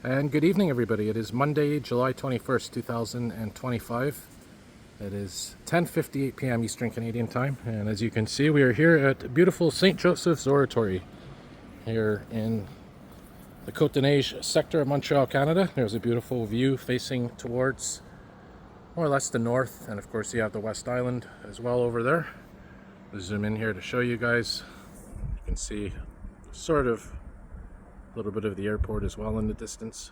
And good evening, everybody. It is Monday, July 21st, 2025. It is 10:58 p.m. Eastern Canadian Time, and as you can see, we are here at beautiful St. Joseph's Oratory here in the Cote-des-Neiges sector of Montreal, Canada. There's a beautiful view facing towards more or less the north, and of course you have the West Island as well over there. I'll zoom in here to show you guys. You can see sort of a little bit of the airport as well in the distance.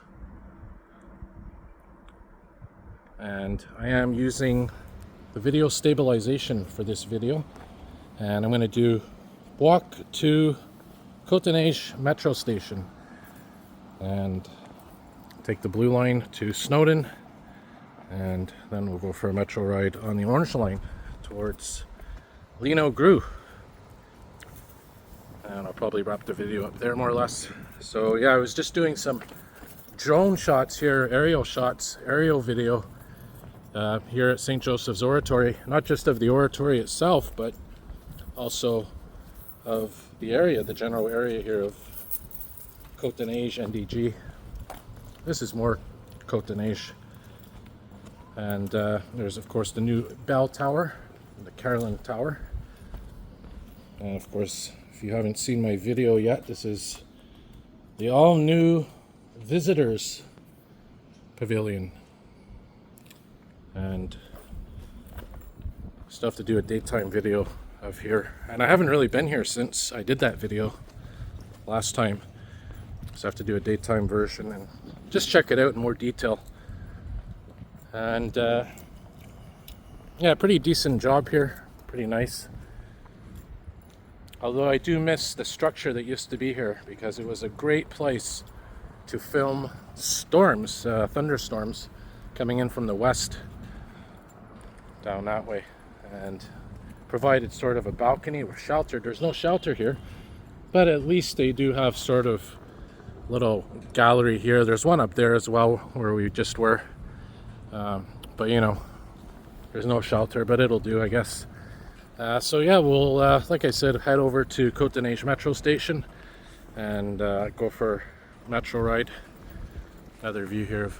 And I am using the video stabilization for this video, and I'm going to do walk to Cote-des-Neiges Metro station and take the blue line to Snowdon, and then we'll go for a metro ride on the orange line towards Lionel-Groulx. And I'll probably wrap the video up there more or less. So yeah, I was just doing some drone shots here, aerial video here at St. Joseph's Oratory. Not just of the oratory itself, but also of the area, the general area here of Cote-des-Neiges, NDG. This is more Cote-des-Neiges. And there's of course the new bell tower, the Carolyn Tower. And of course, if you haven't seen my video yet, this is the all-new visitors pavilion, and still have to do a daytime video of here, and I haven't really been here since I did that video last time, so I have to do a daytime version and just check it out in more detail. And yeah, pretty decent job here, pretty nice. Although I do miss the structure that used to be here, because it was a great place to film storms, thunderstorms coming in from the west down that way, and provided sort of a balcony with shelter. There's no shelter here, but at least they do have sort of little gallery here. There's one up there as well where we just were, but you know, there's no shelter, but it'll do, I guess. So yeah, we'll, like I said, head over to Cote-des-Neiges Metro station and go for a metro ride. Another view here of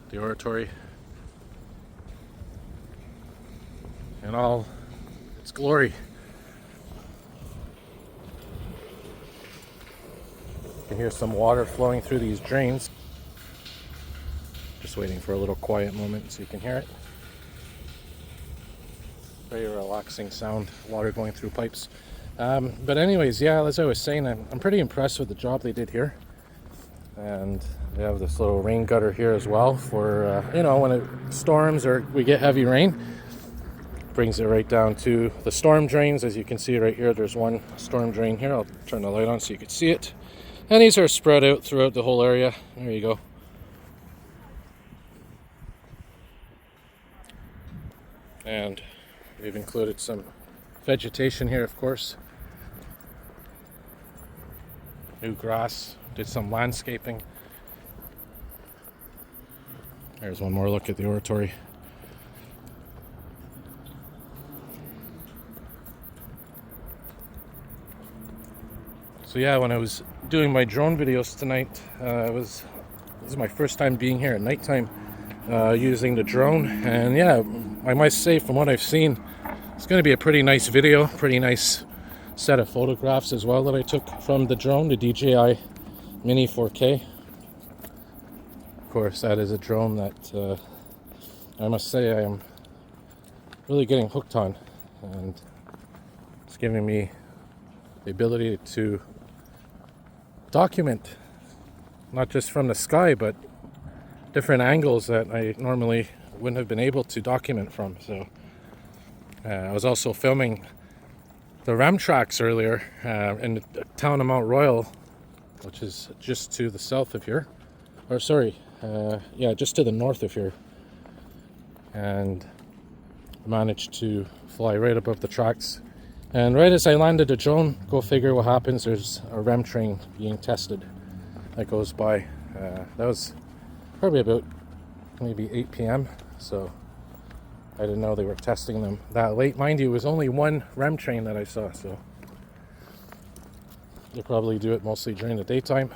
the oratory in all its glory. You can hear some water flowing through these drains. Just waiting for a little quiet moment so you can hear it. Very relaxing sound, water going through pipes. But anyways, yeah, as I was saying, I'm pretty impressed with the job they did here. And they have this little rain gutter here as well for, you know, when it storms or we get heavy rain. Brings it right down to the storm drains. As you can see right here, there's one storm drain here. I'll turn the light on so you can see it. And these are spread out throughout the whole area. There you go. And we've included some vegetation here, of course. New grass, did some landscaping. There's one more look at the oratory. So yeah, when I was doing my drone videos tonight, this is my first time being here at nighttime using the drone, and yeah, I must say, from what I've seen, it's going to be a pretty nice video, pretty nice set of photographs as well that I took from the drone, the DJI Mini 4K. Of course, that is a drone that I must say I am really getting hooked on, and it's giving me the ability to document not just from the sky, but different angles that I normally wouldn't have been able to document from. So I was also filming the REM tracks earlier in the town of Mount Royal, which is just to the south of here, or sorry, yeah, just to the north of here, and managed to fly right above the tracks. And right as I landed the drone, go figure what happens, there's a REM train being tested that goes by. That was probably about maybe 8 p.m. So I didn't know they were testing them that late. Mind you, it was only one REM train that I saw, so they probably do it mostly during the daytime.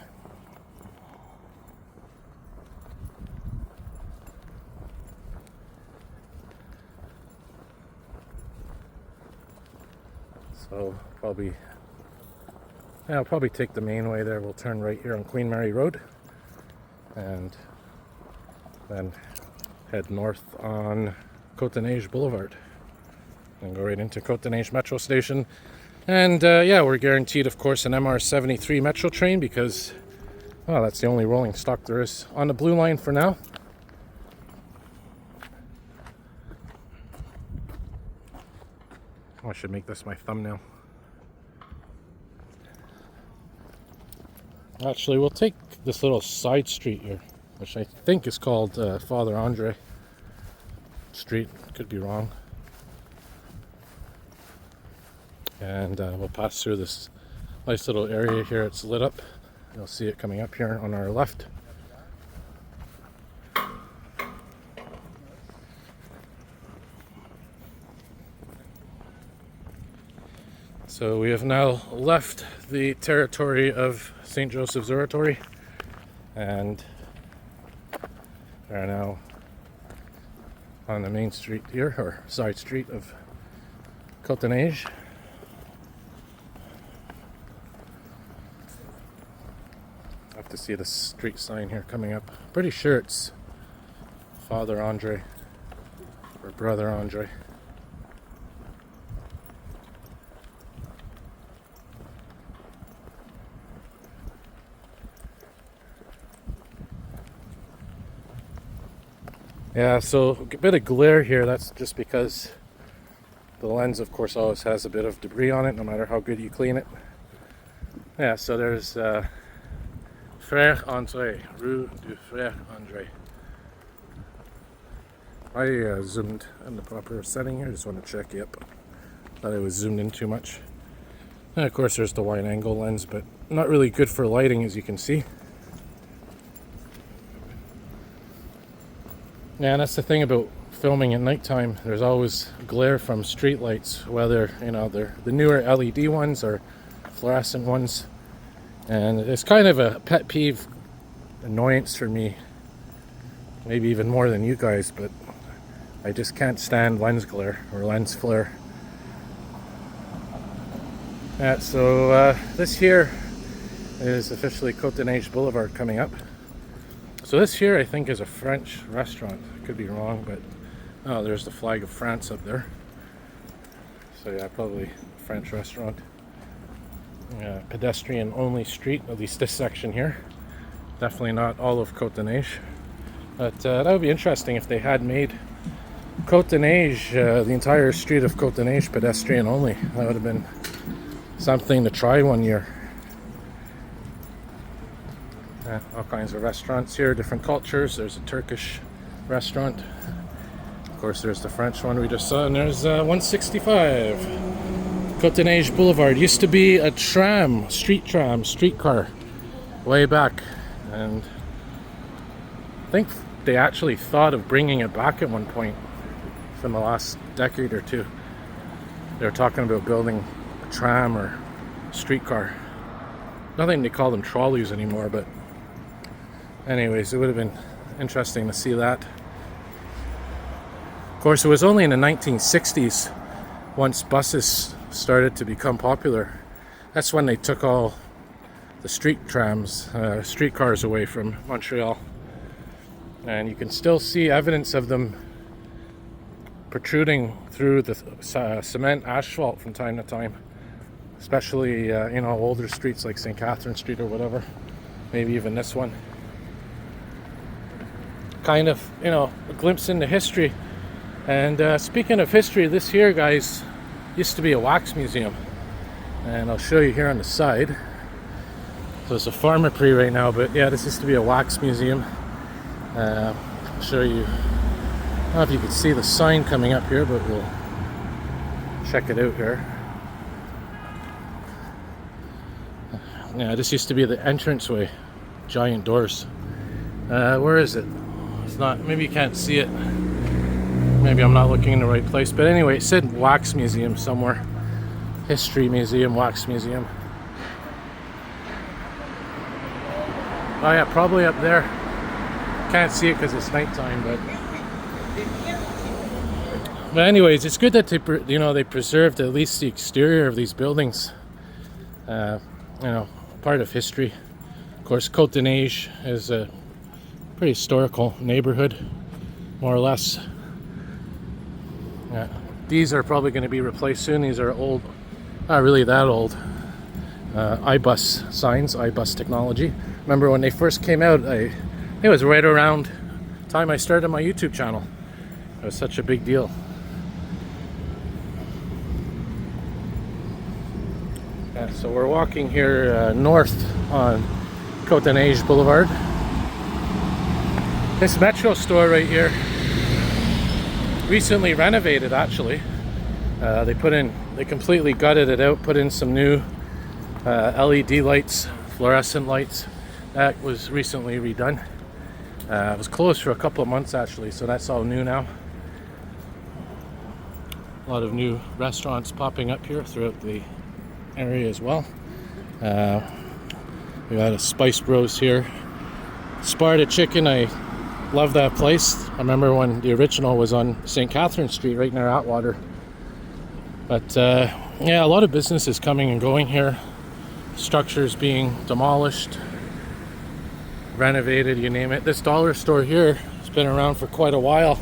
So I'll probably take the main way there. We'll turn right here on Queen Mary Road and then head north on Cote-des-Neiges Boulevard and go right into Cote-des-Neiges Metro station. And yeah, we're guaranteed, of course, an MR73 Metro train because, well, that's the only rolling stock there is on the blue line for now. I should make this my thumbnail. Actually, we'll take this little side street here, which I think is called Father Andre Street. Could be wrong. And we'll pass through this nice little area here. It's lit up. You'll see it coming up here on our left. So we have now left the territory of St. Joseph's Oratory and are now on the main street here, or side street of Cote-des-Neiges. I have to see the street sign here coming up. Pretty sure it's Father Andre or Brother Andre. Yeah, so a bit of glare here. That's just because the lens, of course, always has a bit of debris on it, no matter how good you clean it. Yeah, so there's Frère André, Rue du Frère André. I zoomed in the proper setting here. Just want to check. Yep, thought I was zoomed in too much. And of course, there's the wide angle lens, but not really good for lighting, as you can see. Yeah, and that's the thing about filming at nighttime. There's always glare from street lights, whether, you know, they're the newer LED ones or fluorescent ones. And it's kind of a pet peeve annoyance for me, maybe even more than you guys, but I just can't stand lens glare or lens flare. Yeah, so this here is officially Cote-des-Neiges Boulevard coming up. So this here, I think, is a French restaurant. I could be wrong, but oh, there's the flag of France up there. So yeah, probably a French restaurant. Pedestrian only street, at least this section here. Definitely not all of Cote-des-Neiges. But that would be interesting if they had made Cote-des-Neiges, the entire street of Cote-des-Neiges, pedestrian only. That would have been something to try one year. All kinds of restaurants here, different cultures. There's a Turkish restaurant. Of course, there's the French one we just saw, and there's 165. Cote-des-Neiges Boulevard used to be a streetcar, way back. And I think they actually thought of bringing it back at one point from the last decade or two. They were talking about building a tram or streetcar. Nothing they call them trolleys anymore, but anyways, it would have been interesting to see that. Of course, it was only in the 1960s, once buses started to become popular. That's when they took all the streetcars away from Montreal. And you can still see evidence of them protruding through the cement asphalt from time to time. Especially, you know, older streets like St. Catherine Street or whatever. Maybe even this one. Kind of, you know, a glimpse into history. And speaking of history, this here, guys, used to be a wax museum. And I'll show you here on the side. So it's a pharmacy right now, but yeah, this used to be a wax museum. I'll show you. I don't know if you can see the sign coming up here, but we'll check it out here. Yeah, this used to be the entranceway. Giant doors. Where is it? It's not, maybe you can't see it. Maybe I'm not looking in the right place. But anyway, it said wax museum somewhere. History museum, wax museum. Oh yeah, probably up there. Can't see it because it's nighttime, but But anyways, it's good that they preserved at least the exterior of these buildings. Part of history. Of course, Cote-des-Neiges is a pretty historical neighborhood, more or less. These are probably going to be replaced soon. These are old, not really that old, iBus signs, iBus technology. Remember when they first came out, it was right around the time I started my YouTube channel. It was such a big deal. So we're walking here north on Côte-des-Neiges Boulevard. This Metro store right here, recently renovated actually. They completely gutted it out, put in some new LED lights, fluorescent lights. That was recently redone. It was closed for a couple of months actually, so that's all new now. A lot of new restaurants popping up here throughout the area as well. We got a Spice Bros here. Sparta Chicken, I love that place. I remember when the original was on St. Catherine Street right near Atwater. But yeah, a lot of businesses coming and going here. Structures being demolished, renovated, you name it. This dollar store here has been around for quite a while.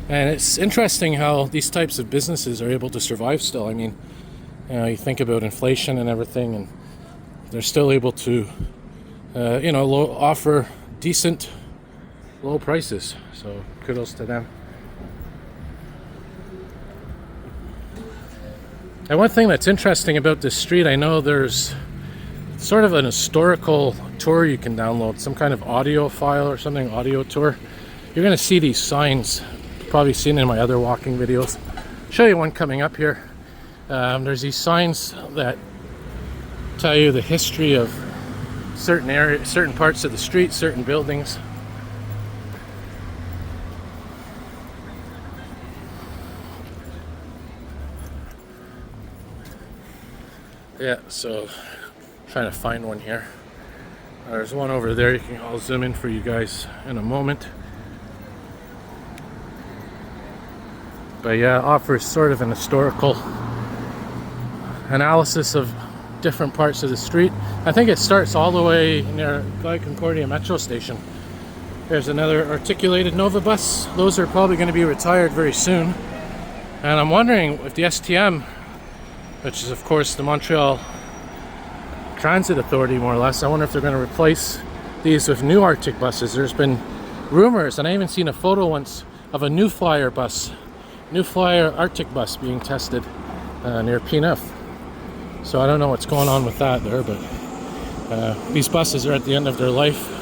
And it's interesting how these types of businesses are able to survive still. I mean, you think about inflation and everything, and they're still able to, offer decent, low prices. So kudos to them. And one thing that's interesting about this street, I know there's sort of an historical tour you can download, some kind of audio file or something, audio tour. You're going to see these signs, probably seen in my other walking videos. Show you one coming up here. There's these signs that tell you the history of certain areas, certain parts of the street, certain buildings. Yeah, so trying to find one here. There's one over there. I'll zoom in for you guys in a moment. But yeah, offers sort of an historical analysis of different parts of the street. I think it starts all the way near Concordia Metro Station. There's another articulated Nova bus. Those are probably going to be retired very soon. And I'm wondering if the STM, which is of course the Montreal Transit Authority more or less, I wonder if they're going to replace these with new Arctic buses. There's been rumors, and I even seen a photo once of a New Flyer bus, New Flyer Arctic bus being tested near P9. So I don't know what's going on with that there, but these buses are at the end of their life.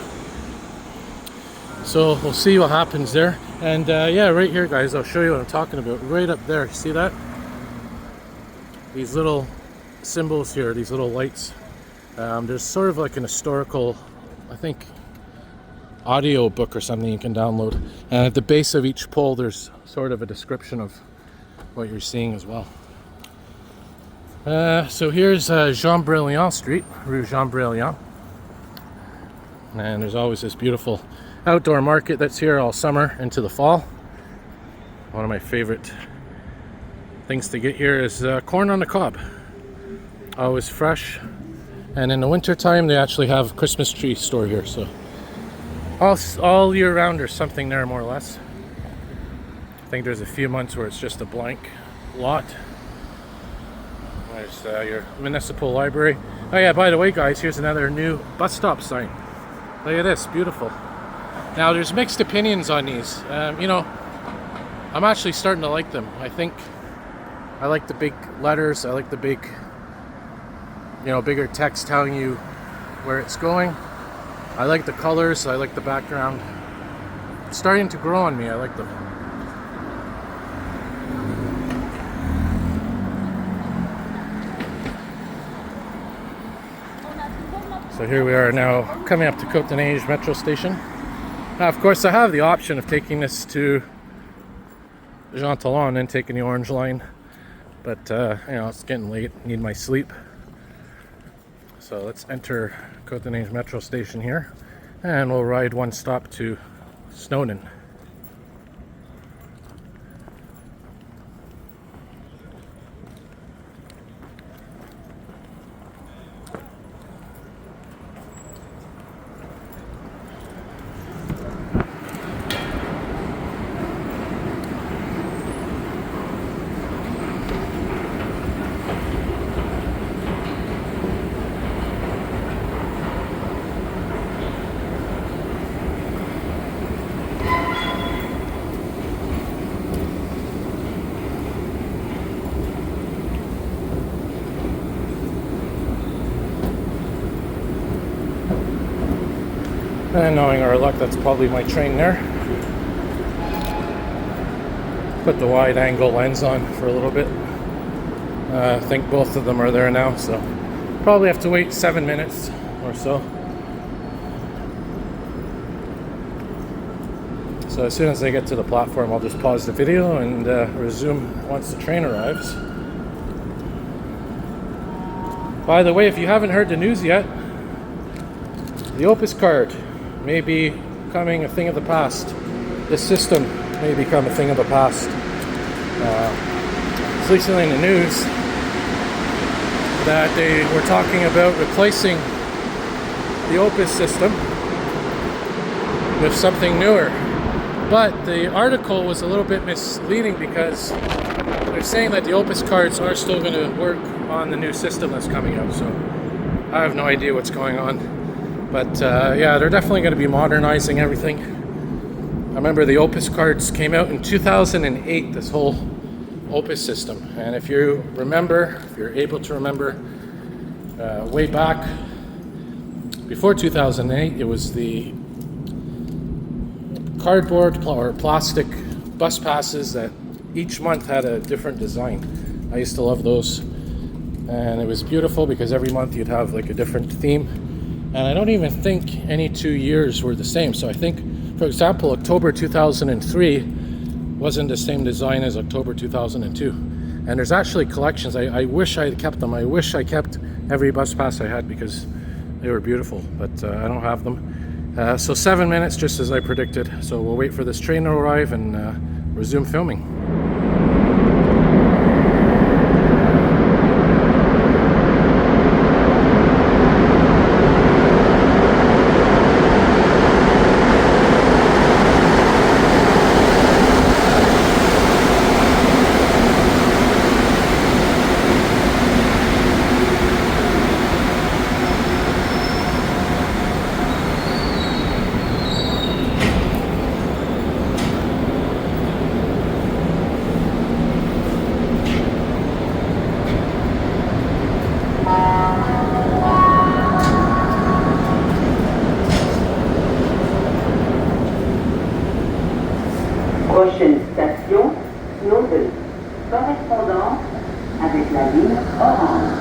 So we'll see what happens there. And yeah, right here guys, I'll show you what I'm talking about. Right up there, see that? These little symbols here, these little lights. There's sort of like an historical, I think, audio book or something you can download. And at the base of each pole, there's sort of a description of what you're seeing as well. So here's Jean Brilliant Street, Rue Jean Brilliant. And there's always this beautiful outdoor market that's here all summer into the fall. One of my favorite things to get here is corn on the cob. Always fresh. And in the winter time, they actually have a Christmas tree store here. So all year round there's something there more or less. I think there's a few months where it's just a blank lot. There's your municipal library. Oh yeah, by the way guys, here's another new bus stop sign. Look at this, beautiful. Now there's mixed opinions on these. I'm actually starting to like them. I like the big letters, I like the big, bigger text telling you where it's going. I like the colors, I like the background. It's starting to grow on me, I like them. So here we are now coming up to Cote-des-Neiges Metro Station. Now, of course, I have the option of taking this to Jean Talon and taking the Orange Line. But, it's getting late, need my sleep. So let's enter Cote-des-Neiges Metro Station here. And we'll ride one stop to Snowdon. And knowing our luck, that's probably my train there. Put the wide angle lens on for a little bit. I think both of them are there now, so probably have to wait 7 minutes or so. So as soon as I get to the platform, I'll just pause the video and resume once the train arrives. By the way, if you haven't heard the news yet, the Opus card may be becoming a thing of the past. This system may become a thing of the past. It's recently in the news that they were talking about replacing the Opus system with something newer. But the article was a little bit misleading because they're saying that the Opus cards are still going to work on the new system that's coming out. So I have no idea what's going on. But yeah, they're definitely going to be modernizing everything. I remember the Opus cards came out in 2008, this whole Opus system. And if you remember, if you're able to remember, way back before 2008, it was the cardboard or plastic bus passes that each month had a different design. I used to love those, and it was beautiful because every month you'd have like a different theme, and I don't even think any 2 years were the same. So I think, for example, October 2003 wasn't the same design as October 2002, and there's actually collections. I wish I had kept them. I wish I kept every bus pass I had because they were beautiful, but I don't have them. So 7 minutes, just as I predicted. So we'll wait for this train to arrive and resume filming. Prochaine station, Snowdon, correspondance avec la ligne orange.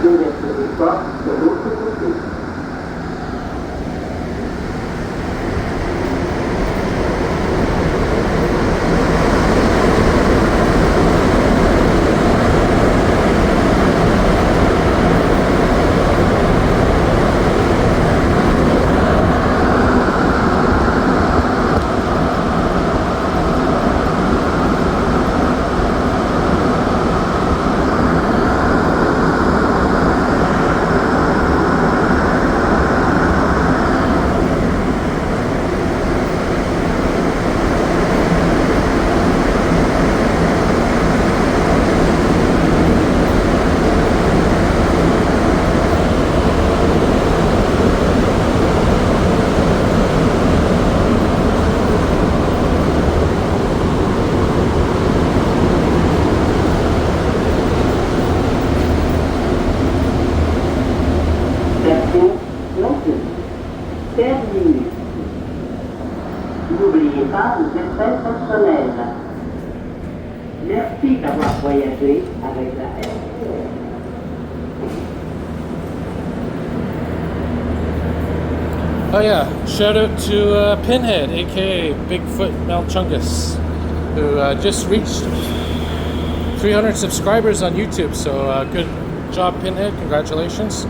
L'ouverture des portes de l'autre côté. N'oubliez pas vos espèces personnelles. Merci d'avoir voyagé avec la AZUR. Oh yeah, shout out to Pinhead, aka Bigfoot Malchungus, who just reached 300 subscribers on YouTube, so good job, Pinhead, congratulations.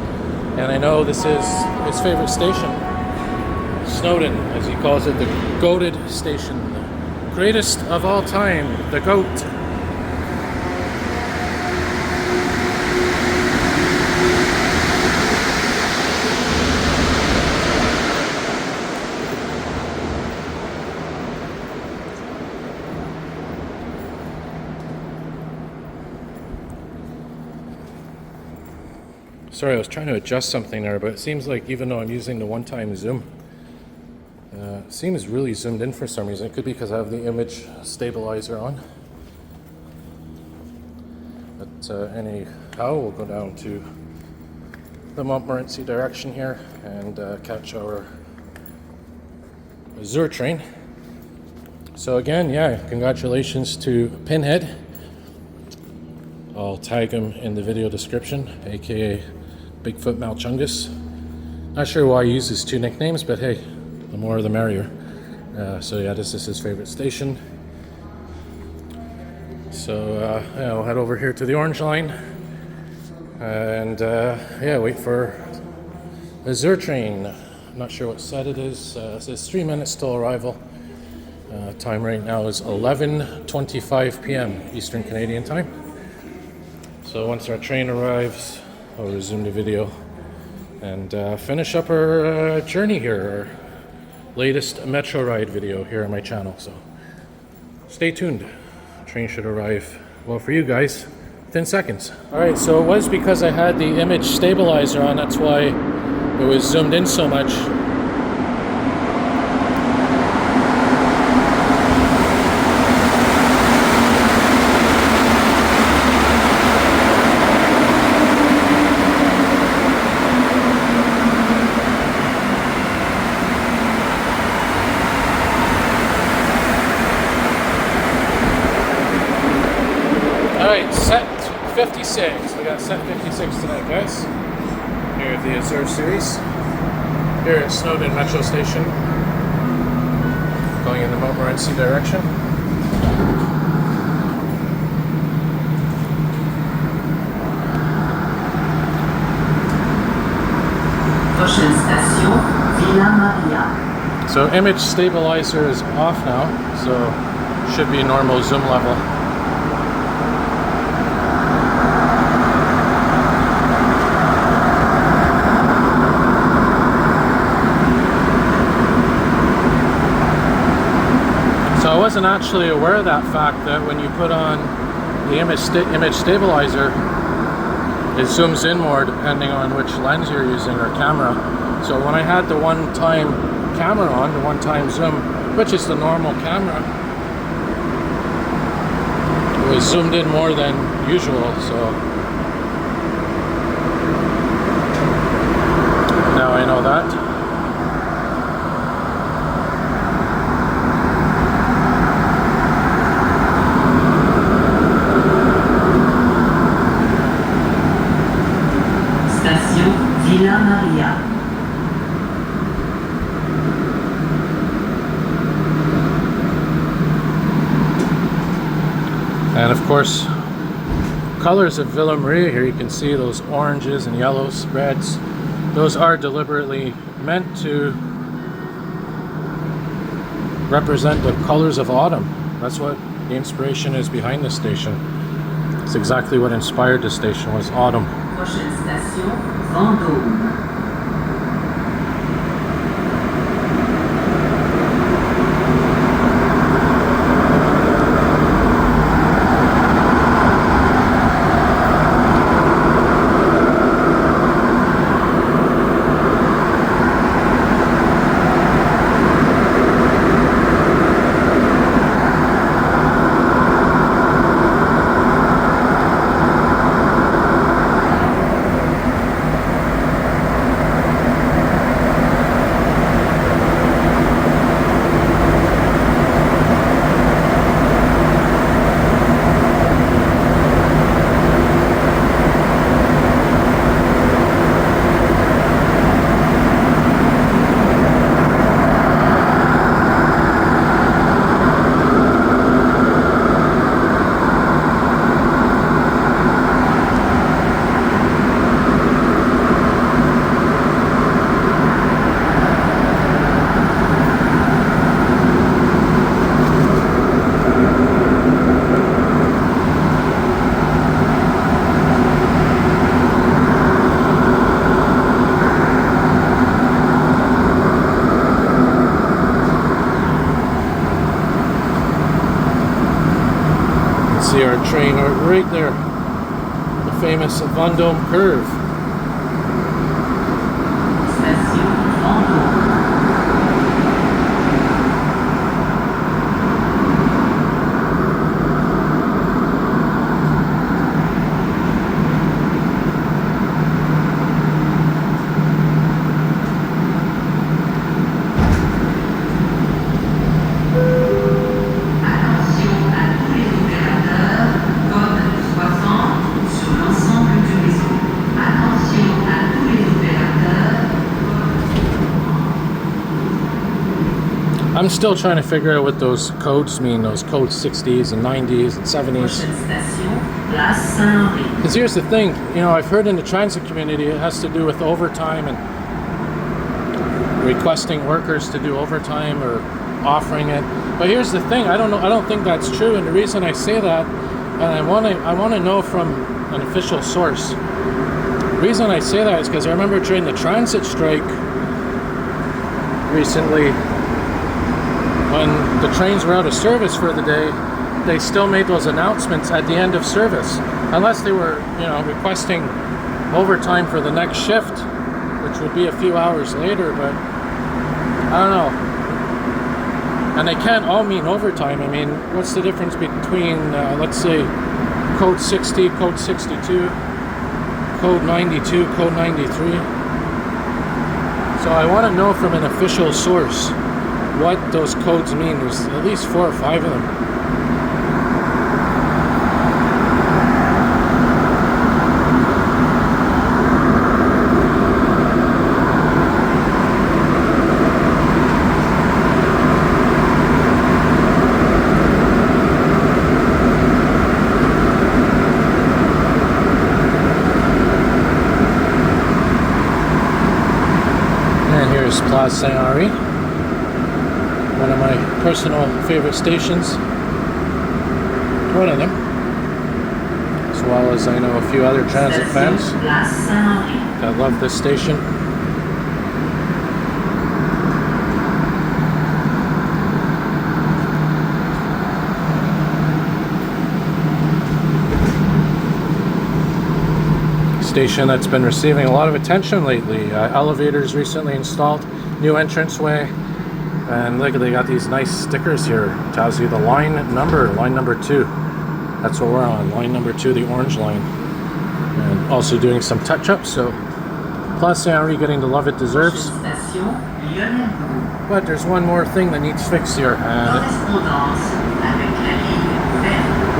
And I know this is his favorite station, Snowdon, as he calls it, the goated station, the greatest of all time, the GOAT. Sorry, I was trying to adjust something there, but it seems like even though I'm using the one-time zoom, it seems really zoomed in for some reason. It could be because I have the image stabilizer on. But anyhow, we'll go down to the Montmorency direction here and catch our AZUR train. So again, yeah, congratulations to Pinhead. I'll tag him in the video description, aka Bigfoot Malchungus. Not sure why he uses two nicknames, but hey, the more the merrier. So yeah, this is his favorite station. So yeah, we'll head over here to the Orange Line and yeah, wait for AZUR train. I'm not sure what set it is. It says 3 minutes till arrival. Time right now is 11:25 p.m. Eastern Canadian time. So once our train arrives, I'll resume the video and finish up our journey here, our latest Metro ride video here on my channel. So stay tuned. Train should arrive, well, for you guys, within seconds. All right, so it was because I had the image stabilizer on, that's why it was zoomed in so much. Alright, set 56. We got set 56 tonight, guys. Here at the AZUR series. Here at Snowdon Metro Station. Going in the Montmorency direction. Prochaine station, Villa Maria. So image stabilizer is off now, so should be normal zoom level. So I wasn't actually aware of that fact, that when you put on the image stabilizer, it zooms in more depending on which lens you're using or camera. So when I had the one-time camera on, the one-time zoom, which is the normal camera, it was zoomed in more than usual. So now I know that. Villa Maria. And of course, colors of Villa Maria here, you can see those oranges and yellows, reds. Those are deliberately meant to represent the colors of autumn. That's what the inspiration is behind this station. It's exactly what inspired the station, was autumn. Prochaine station, Vendôme. See our train right there, the famous Vendôme curve. Station Vendôme. I'm still trying to figure out what those codes mean, those code 60s and 90s and 70s. Because here's the thing, you know, I've heard in the transit community it has to do with overtime and requesting workers to do overtime or offering it. But here's the thing, I don't think that's true, and the reason I say that, and I want to know from an official source. The reason I say that is because I remember during the transit strike recently, when the trains were out of service for the day, they still made those announcements at the end of service, unless they were, you know, requesting overtime for the next shift, which would be a few hours later. But I don't know. And they can't all mean overtime. I mean, what's the difference between, let's say, code 60, code 62, code 92, code 93? So I want to know from an official source what those codes mean. There's at least 4 or 5 of them. And here's Place-Saint-Henri, one of my personal favorite stations, one of them, as well as I know a few other transit fans that love this station. Station that's been receiving a lot of attention lately. Elevators recently installed, new entranceway. And look, they got these nice stickers here. It tells you the line number 2. That's what we're on, line number 2, the orange line. And also doing some touch-ups, so Place-Saint-Henri getting the love it deserves. But there's one more thing that needs fixed here. And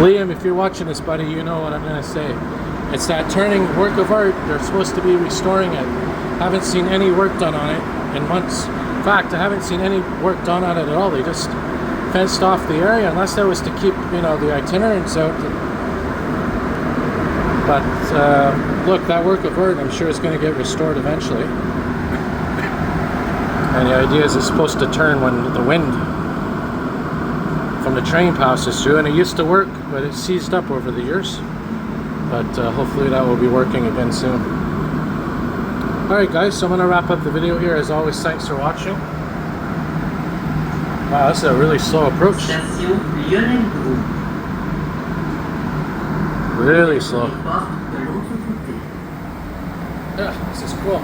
Liam, if you're watching this, buddy, you know what I'm going to say. It's that turning work of art. They're supposed to be restoring it. Haven't seen any work done on it in months. In fact, I haven't seen any work done on it at all. They just fenced off the area, unless that was to keep, you know, the itinerants out. But look, that work of art, I'm sure is going to get restored eventually. And the idea is it's supposed to turn when the wind from the train passes through, and it used to work, but it seized up over the years. But hopefully that will be working again soon. Alright guys, so I'm going to wrap up the video here. As always, thanks for watching. Wow, that's a really slow approach. Lionel-Groulx. Really slow. Yeah, this is cool.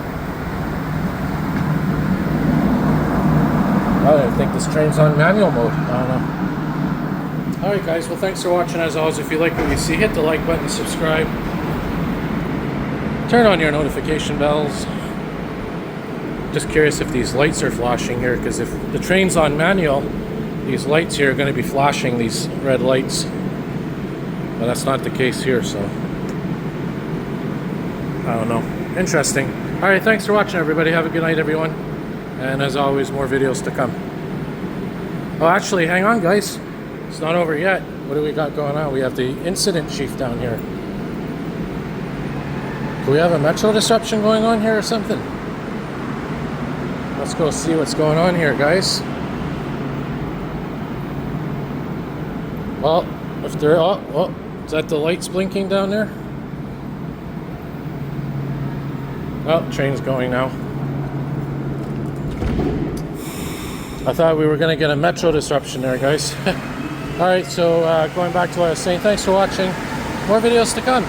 I don't think this train's on manual mode. I don't know. Alright guys, well thanks for watching. As always, if you like what you see, hit the like button, subscribe. Turn on your notification bells. Just curious if these lights are flashing here, because if the train's on manual, these lights here are going to be flashing, these red lights. But that's not the case here, so I don't know. Interesting. Alright, thanks for watching everybody. Have a good night everyone. And as always, more videos to come. Oh, actually, hang on guys. It's not over yet. What do we got going on? We have the incident chief down here. Do we have a metro disruption going on here or something? Let's go see what's going on here, guys. Well, if they're... Oh, is that the lights blinking down there? Oh, train's going now. I thought we were going to get a metro disruption there, guys. Alright, so going back to what I was saying, thanks for watching. More videos to come.